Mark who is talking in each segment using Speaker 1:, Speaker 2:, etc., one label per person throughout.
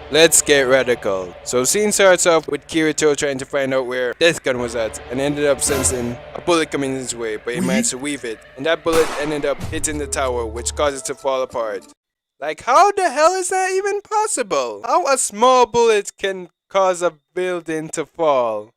Speaker 1: Let's get radical. So scene starts off with Kirito trying to find out where Death Gun was at and ended up sensing a bullet coming his way, but he managed to weave it. And that bullet ended up hitting the tower, which caused it to fall apart. Like, how the hell is that even possible? How a small bullet can cause a building to fall?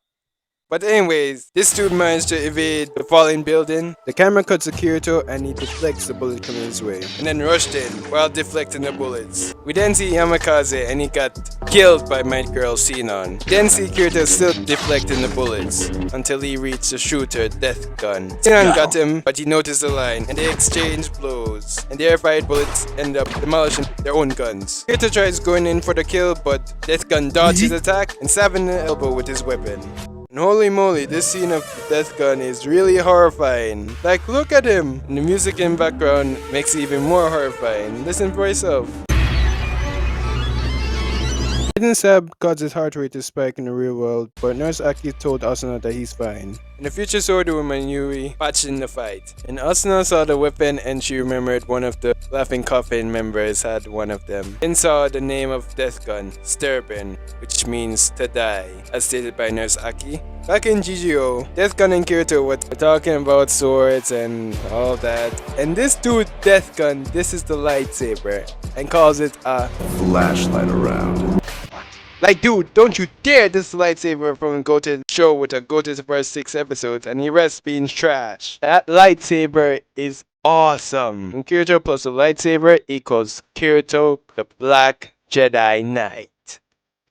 Speaker 1: But anyways, this dude managed to evade the falling building. The camera cuts to Kirito and he deflects the bullet coming his way, and then rushed in while deflecting the bullets. We then see Yamakaze and he got killed by my girl Sinon. Then see Kirito still deflecting the bullets until he reached the shooter, Death Gun. Sinon got him, but he noticed the line and they exchanged blows. And their fired bullets end up demolishing their own guns. Kirito tries going in for the kill, but Death Gun dodges his attack and stabs him in the elbow with his weapon. And holy moly, this scene of Death Gun is really horrifying. Like, look at him! And the music in background makes it even more horrifying. Listen for yourself. Hidden stab caused his heart rate to spike in the real world, but Nurse Aki told Asuna that he's fine. And the future sword woman Yui patched in the fight. And Asuna saw the weapon and she remembered one of the Laughing Coffin members had one of them. Then saw the name of Death Gun, Sterben, which means to die, as stated by Nurse Aki. Back in GGO, Death Gun and Kirito were talking about swords and all that. And this dude, Death Gun, this is the lightsaber, and calls it a
Speaker 2: flashlight around.
Speaker 1: Like, dude, don't you dare diss the lightsaber from Goten's show with a Goten's first 6 episodes and the rest being trash. That lightsaber is awesome. And Kirito plus the lightsaber equals Kirito the Black Jedi Knight.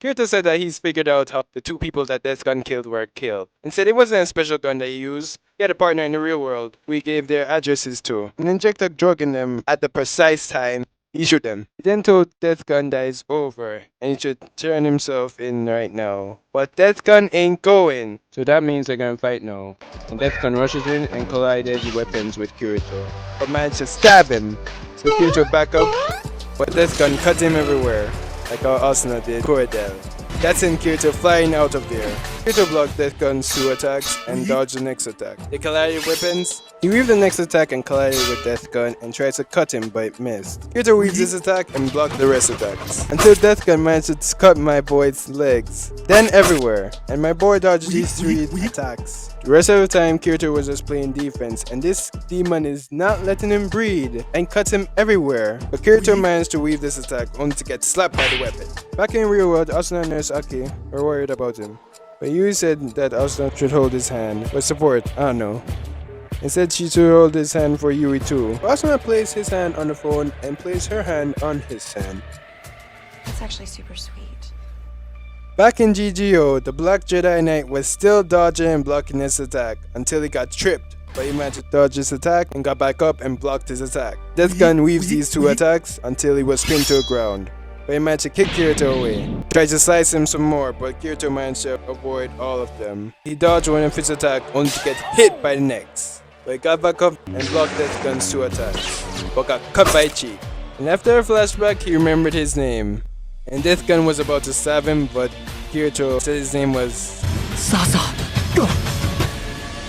Speaker 1: Kirito said that he's figured out how the two people that Death Gun killed were killed. And said it wasn't a special gun that he used. He had a partner in the real world who he gave their addresses to and inject a drug in them at the precise time he shoot them. He then told Death Gun that it's over and he should turn himself in right now. But Death Gun ain't going. So that means they're gonna fight now. And Death Gun rushes in and collided weapons with Kirito, but managed to stab him. So Kirito back up, but Death Gun cut him everywhere, like how Asuna did Cordell. That's in Kirito flying out of there. Kirito blocked Death Gun's 2 attacks and dodged the next attack. They collided weapons. He weaved the next attack and collided with Death Gun and tried to cut him but missed. Kirito weaved his attack and blocked the rest attacks. Until Death Gun managed to cut my boy's legs. Then everywhere. And my boy dodged these 3 attacks. The rest of the time Kirito was just playing defense and this demon is not letting him breathe and cuts him everywhere. But Kirito managed to weave this attack only to get slapped by the weapon. Back in real world, Asuna and Nurse Aki were worried about him. But Yui said that Asuna should hold his hand for support, I don't know. Instead, she should hold his hand for Yui too. Asuna placed his hand on the phone and placed her hand on his hand.
Speaker 3: That's actually super sweet.
Speaker 1: Back in GGO, the Black Jedi Knight was still dodging and blocking his attack until he got tripped. But he managed to dodge his attack and got back up and blocked his attack. Death Gun weaves these 2 attacks until he was pinned to the ground. But he managed to kick Kirito away. Tried to slice him some more, but Kirito managed to avoid all of them. He dodged one of his attacks only to get hit by the next. But he got back up and blocked Death Gun's 2 attacks, but got cut by cheek. And after a flashback, he remembered his name. And Death Gun was about to stab him, but Kirito said his name was
Speaker 4: Zaza!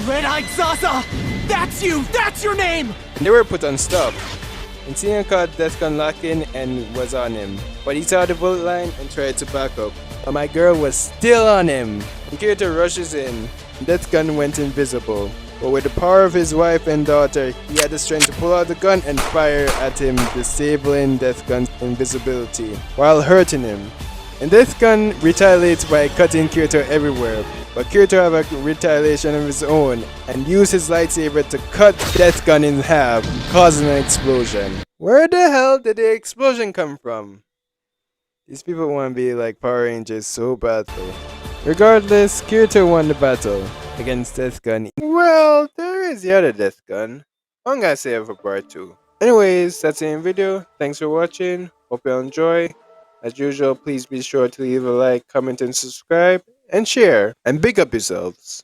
Speaker 4: Red-eyed Zaza! That's you! That's your name!
Speaker 1: and they were put on stop. And Cena caught Death Gun locking and was on him. But he saw the bullet line and tried to back up. But my girl was still on him. And Kirito rushes in. And Death Gun went invisible. But with the power of his wife and daughter, he had the strength to pull out the gun and fire at him, disabling Death Gun's invisibility while hurting him. And Death Gun retaliates by cutting Kirito everywhere. But Kirito have a retaliation of his own and used his lightsaber to cut Death Gun in half, causing an explosion. Where the hell did the explosion come from? These people want to be like Power Rangers so badly. Regardless, Kirito won the battle against Death Gun. Well, there is the other Death Gun. I'm gonna save it for part 2. Anyways, that's the end video. Thanks for watching. Hope you enjoy. As usual, please be sure to leave a like, comment, and subscribe. And share. And big up yourselves.